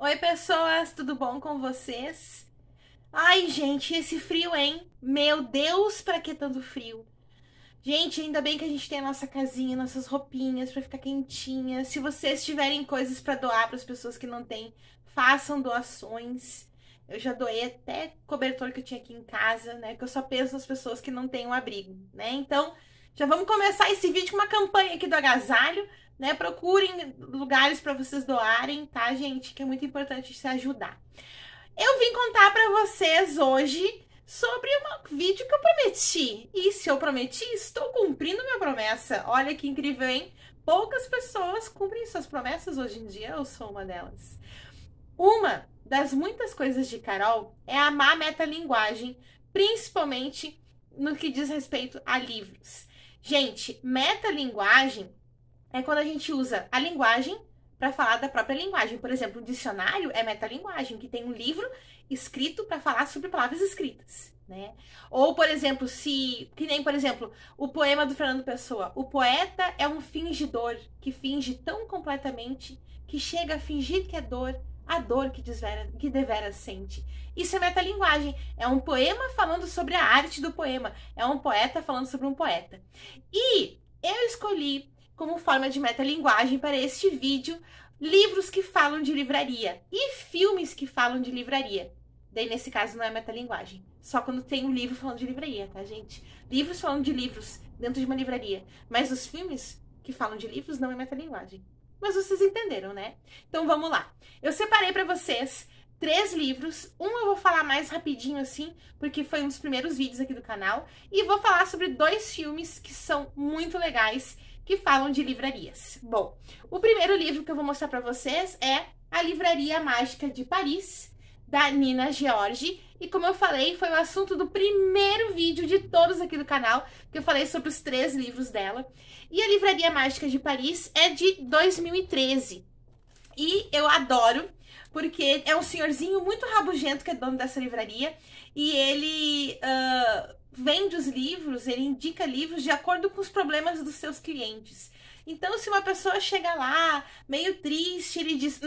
Oi, pessoas, tudo bom com vocês? Ai, gente, esse frio, hein? Meu Deus, pra que tanto frio? Gente, ainda bem que a gente tem a nossa casinha, nossas roupinhas pra ficar quentinha. Se vocês tiverem coisas pra doar para as pessoas que não têm, façam doações. Eu já doei até cobertor que eu tinha aqui em casa, né? Que eu só penso nas pessoas que não têm um abrigo, né? Então, já vamos começar esse vídeo com uma campanha aqui do agasalho, né? Procurem lugares para vocês doarem, tá, gente? Que é muito importante se ajudar. Eu vim contar para vocês hoje sobre um vídeo que eu prometi. E se eu prometi, estou cumprindo minha promessa. Olha que incrível, hein? Poucas pessoas cumprem suas promessas hoje em dia, eu sou uma delas. Uma das muitas coisas de Carol é amar a metalinguagem, principalmente no que diz respeito a livros. Gente, metalinguagem é quando a gente usa a linguagem para falar da própria linguagem. Por exemplo, um dicionário é metalinguagem, que tem um livro escrito para falar sobre palavras escritas, né? Ou, por exemplo, que nem, por exemplo, o poema do Fernando Pessoa. O poeta é um fingidor que finge tão completamente que chega a fingir que é dor, a dor que deveras sente. Isso é metalinguagem. É um poema falando sobre a arte do poema. É um poeta falando sobre um poeta. E eu escolhi como forma de metalinguagem para este vídeo livros que falam de livraria e filmes que falam de livraria. Daí, nesse caso, não é metalinguagem. Só quando tem um livro falando de livraria, tá, gente? Livros falando de livros dentro de uma livraria. Mas os filmes que falam de livros não é metalinguagem. Mas vocês entenderam, né? Então, vamos lá. Eu separei para vocês 3 livros. Um eu vou falar mais rapidinho assim, porque foi um dos primeiros vídeos aqui do canal. E vou falar sobre 2 filmes que são muito legais, que falam de livrarias. Bom, o primeiro livro que eu vou mostrar para vocês é A Livraria Mágica de Paris, da Nina George. E como eu falei, foi o assunto do primeiro vídeo de todos aqui do canal, que eu falei sobre os 3 livros dela. E A Livraria Mágica de Paris é de 2013. E eu adoro, porque é um senhorzinho muito rabugento que é dono dessa livraria. E ele vende os livros, ele indica livros de acordo com os problemas dos seus clientes. Então, se uma pessoa chega lá, meio triste, ele diz,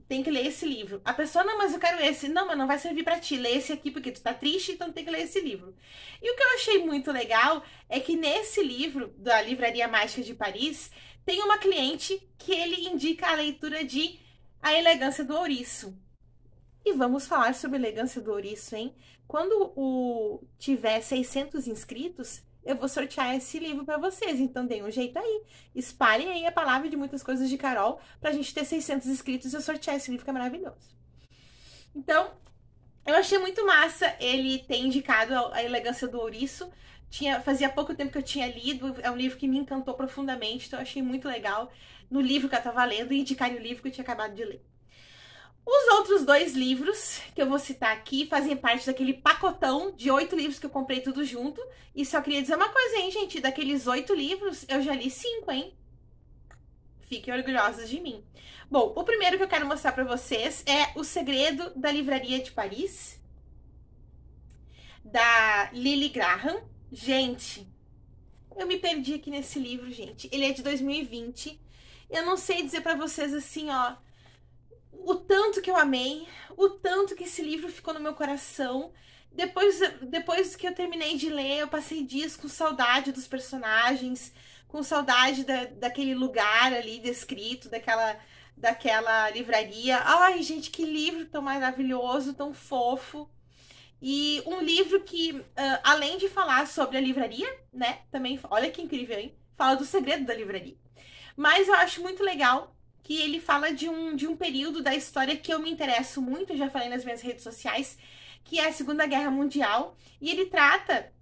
tem que ler esse livro. A pessoa, não, mas eu quero esse. Não, mas não vai servir pra ti. Lê esse aqui porque tu tá triste, então tem que ler esse livro. E o que eu achei muito legal é que nesse livro, da Livraria Mágica de Paris, tem uma cliente que ele indica a leitura de A Elegância do Ouriço. E vamos falar sobre a Elegância do Ouriço, hein? Quando tiver 600 inscritos, eu vou sortear esse livro para vocês. Então, deem um jeito aí. Espalhem aí a palavra de muitas coisas de Carol pra gente ter 600 inscritos e eu sortear esse livro que é maravilhoso. Então, eu achei muito massa ele ter indicado A Elegância do Ouriço. Fazia pouco tempo que eu tinha lido, é um livro que me encantou profundamente, então eu achei muito legal no livro que eu tava lendo indicar o livro que eu tinha acabado de ler. Os outros 2 livros que eu vou citar aqui fazem parte daquele pacotão de 8 livros que eu comprei tudo junto. E só queria dizer uma coisa, hein, gente? Daqueles 8 livros, eu já li 5, hein? Fiquem orgulhosos de mim. Bom, o primeiro que eu quero mostrar pra vocês é O Segredo da Livraria de Paris, da Lily Graham. Gente, eu me perdi aqui nesse livro, gente. Ele é de 2020. Eu não sei dizer pra vocês assim, ó, o tanto que eu amei, o tanto que esse livro ficou no meu coração. Depois que eu terminei de ler, eu passei dias com saudade dos personagens, com saudade daquele lugar ali descrito, daquela livraria. Ai, gente, que livro tão maravilhoso, tão fofo. E um livro que, além de falar sobre a livraria, né, também, olha que incrível, hein? Fala do segredo da livraria. Mas eu acho muito legal que ele fala de um período da história que eu me interesso muito, eu já falei nas minhas redes sociais, que é a Segunda Guerra Mundial, e ele trata,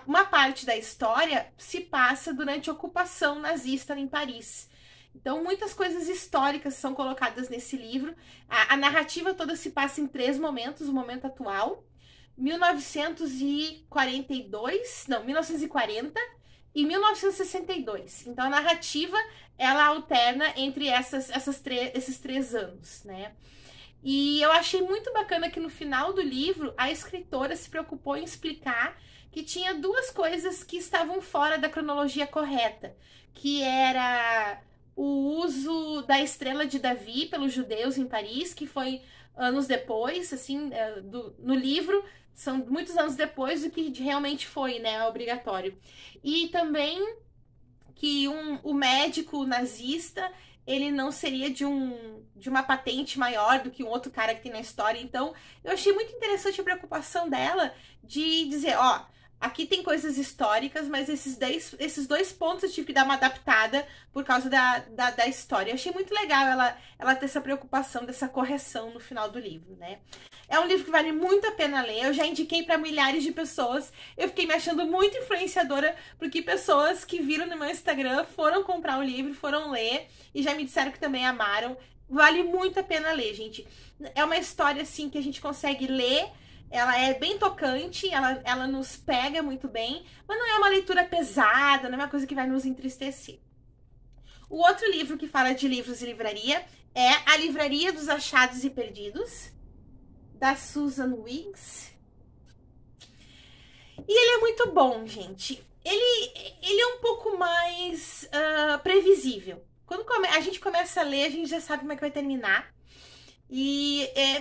uma parte da história se passa durante a ocupação nazista em Paris. Então, muitas coisas históricas são colocadas nesse livro. A narrativa toda se passa em 3 momentos, o momento atual, 1942, não, 1940 e 1962. Então, a narrativa, ela alterna entre esses 3 anos, né? E eu achei muito bacana que no final do livro, a escritora se preocupou em explicar que tinha 2 coisas que estavam fora da cronologia correta, que era o uso da Estrela de Davi pelos judeus em Paris, que foi anos depois, assim, no livro, são muitos anos depois do que realmente foi, né, obrigatório. E também que o médico nazista, ele não seria de uma patente maior do que um outro cara que tem na história. Então, eu achei muito interessante a preocupação dela de dizer, ó, aqui tem coisas históricas, mas esses dois pontos eu tive que dar uma adaptada por causa da história. Eu achei muito legal ela ter essa preocupação, dessa correção no final do livro, né? É um livro que vale muito a pena ler. Eu já indiquei para milhares de pessoas. Eu fiquei me achando muito influenciadora, porque pessoas que viram no meu Instagram foram comprar o livro, foram ler e já me disseram que também amaram. Vale muito a pena ler, gente. É uma história, assim, que a gente consegue ler. Ela é bem tocante, ela nos pega muito bem, mas não é uma leitura pesada, não é uma coisa que vai nos entristecer. O outro livro que fala de livros e livraria é A Livraria dos Achados e Perdidos, da Susan Wiggs. E ele é muito bom, gente. Ele é um pouco mais previsível. Quando a gente começa a ler, a gente já sabe como é que vai terminar.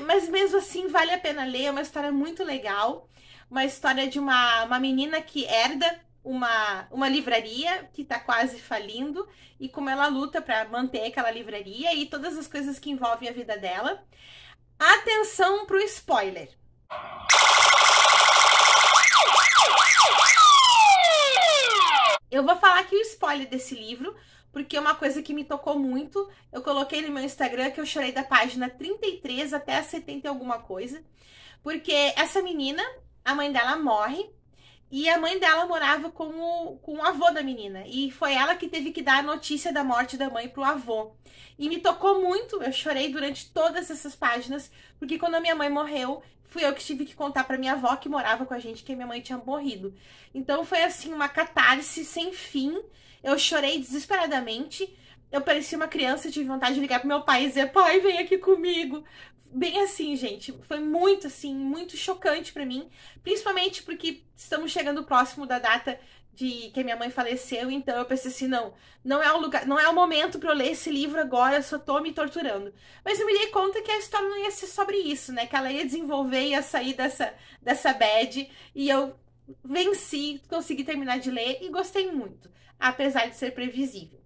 Mas mesmo assim vale a pena ler, é uma história muito legal. Uma história de uma menina que herda uma livraria que tá quase falindo e como ela luta para manter aquela livraria e todas as coisas que envolvem a vida dela. Atenção pro spoiler! Eu vou falar aqui o spoiler desse livro, porque é uma coisa que me tocou muito. Eu coloquei no meu Instagram que eu chorei da página 33 até a 70 e alguma coisa. Porque essa menina, a mãe dela morre, e a mãe dela morava com o avô da menina. E foi ela que teve que dar a notícia da morte da mãe pro avô. E me tocou muito, eu chorei durante todas essas páginas, porque quando a minha mãe morreu, fui eu que tive que contar pra minha avó que morava com a gente que a minha mãe tinha morrido. Então foi assim, uma catarse sem fim. Eu chorei desesperadamente. Eu parecia uma criança, tive vontade de ligar pro meu pai e dizer, pai, vem aqui comigo. Bem assim, gente, foi muito assim, muito chocante pra mim, principalmente porque estamos chegando próximo da data de que a minha mãe faleceu, então eu pensei assim, não é o lugar, não é o momento pra eu ler esse livro agora, eu só tô me torturando. Mas eu me dei conta que a história não ia ser sobre isso, né, que ela ia desenvolver, ia sair dessa bad, e eu venci, consegui terminar de ler e gostei muito, apesar de ser previsível.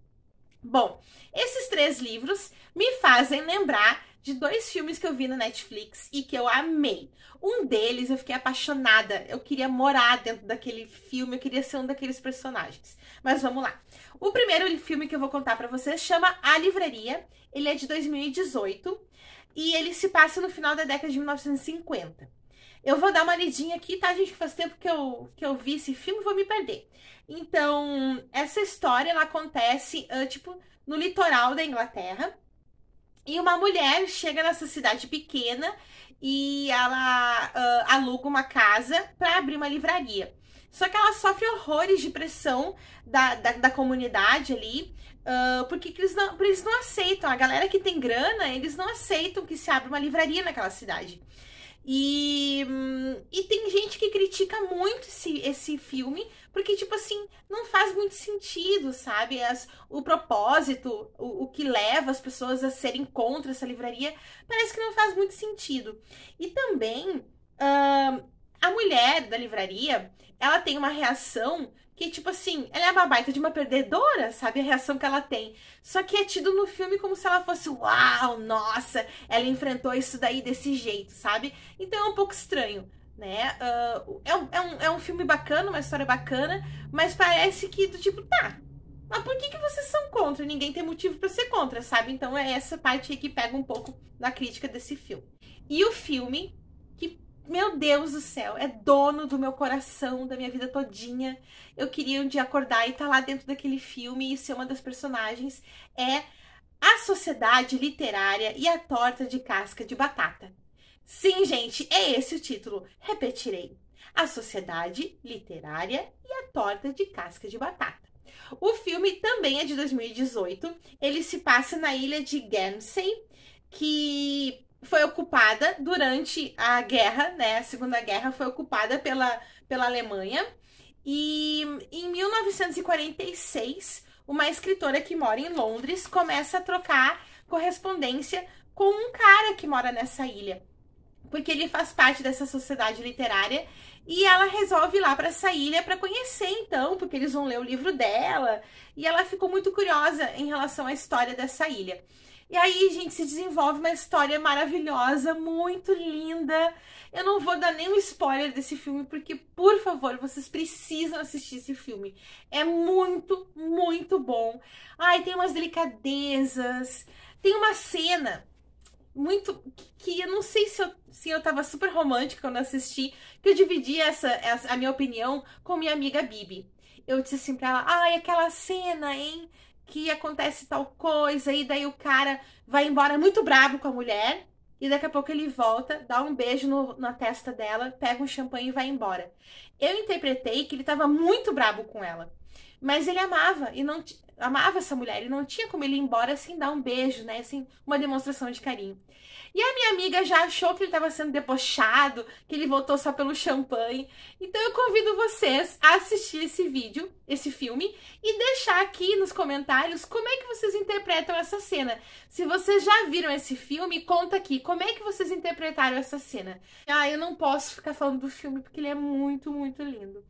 Bom, esses 3 livros me fazem lembrar de 2 filmes que eu vi no Netflix e que eu amei. Um deles eu fiquei apaixonada, eu queria morar dentro daquele filme, eu queria ser um daqueles personagens. Mas vamos lá. O primeiro filme que eu vou contar pra vocês chama A Livraria, ele é de 2018 e ele se passa no final da década de 1950. Eu vou dar uma lidinha aqui, tá, gente? Que faz tempo que eu vi esse filme, vou me perder. Então, essa história, ela acontece, tipo, no litoral da Inglaterra. E uma mulher chega nessa cidade pequena e ela aluga uma casa para abrir uma livraria. Só que ela sofre horrores de pressão da comunidade ali, porque eles não aceitam. A galera que tem grana, eles não aceitam que se abra uma livraria naquela cidade. E tem gente que critica muito esse filme, porque, tipo assim, não faz muito sentido, sabe? O propósito, o que leva as pessoas a serem contra essa livraria, parece que não faz muito sentido. E também, a mulher da livraria, ela tem uma reação que, tipo assim, ela é uma baita de uma perdedora, sabe? A reação que ela tem. Só que é tido no filme como se ela fosse, uau, nossa, ela enfrentou isso daí desse jeito, sabe? Então é um pouco estranho, né? É um filme bacana, uma história bacana, mas parece que, do tipo, tá, mas por que vocês são contra? Ninguém tem motivo pra ser contra, sabe? Então é essa parte aí que pega um pouco na crítica desse filme. E o filme, que, meu Deus do céu, é dono do meu coração, da minha vida todinha. Eu queria um dia acordar e estar lá dentro daquele filme e ser uma das personagens. É A Sociedade Literária e a Torta de Casca de Batata. Sim, gente, é esse o título. Repetirei. A Sociedade Literária e a Torta de Casca de Batata. O filme também é de 2018. Ele se passa na ilha de Guernsey, que foi ocupada durante a guerra, né? A Segunda Guerra foi ocupada pela Alemanha. E em 1946, uma escritora que mora em Londres começa a trocar correspondência com um cara que mora nessa ilha, porque ele faz parte dessa sociedade literária, e ela resolve ir lá para essa ilha para conhecer, então, porque eles vão ler o livro dela, e ela ficou muito curiosa em relação à história dessa ilha. E aí, gente, se desenvolve uma história maravilhosa, muito linda. Eu não vou dar nenhum spoiler desse filme, porque, por favor, vocês precisam assistir esse filme. É muito, muito bom. Ai, tem umas delicadezas, tem uma cena muito que eu não sei se eu tava super romântica quando assisti, que eu dividi a minha opinião com minha amiga Bibi. Eu disse assim pra ela, ai, aquela cena, hein, que acontece tal coisa, e daí o cara vai embora muito brabo com a mulher, e daqui a pouco ele volta, dá um beijo na testa dela, pega um champanhe e vai embora. Eu interpretei que ele tava muito brabo com ela, mas ele amava, e não amava essa mulher, e não tinha como ele ir embora sem dar um beijo, né, sem uma demonstração de carinho. E a minha amiga já achou que ele estava sendo debochado, que ele voltou só pelo champanhe. Então eu convido vocês a assistir esse vídeo, esse filme, e deixar aqui nos comentários como é que vocês interpretam essa cena. Se vocês já viram esse filme, conta aqui como é que vocês interpretaram essa cena. Ah, eu não posso ficar falando do filme porque ele é muito, muito lindo.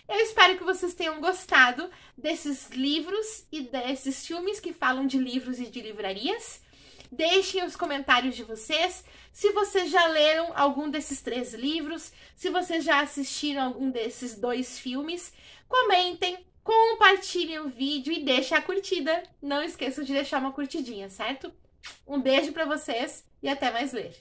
Eu espero que vocês tenham gostado desses livros e desses filmes que falam de livros e de livrarias. Deixem os comentários de vocês, se vocês já leram algum desses 3 livros, se vocês já assistiram algum desses 2 filmes. Comentem, compartilhem o vídeo e deixem a curtida. Não esqueçam de deixar uma curtidinha, certo? Um beijo pra vocês e até mais ler.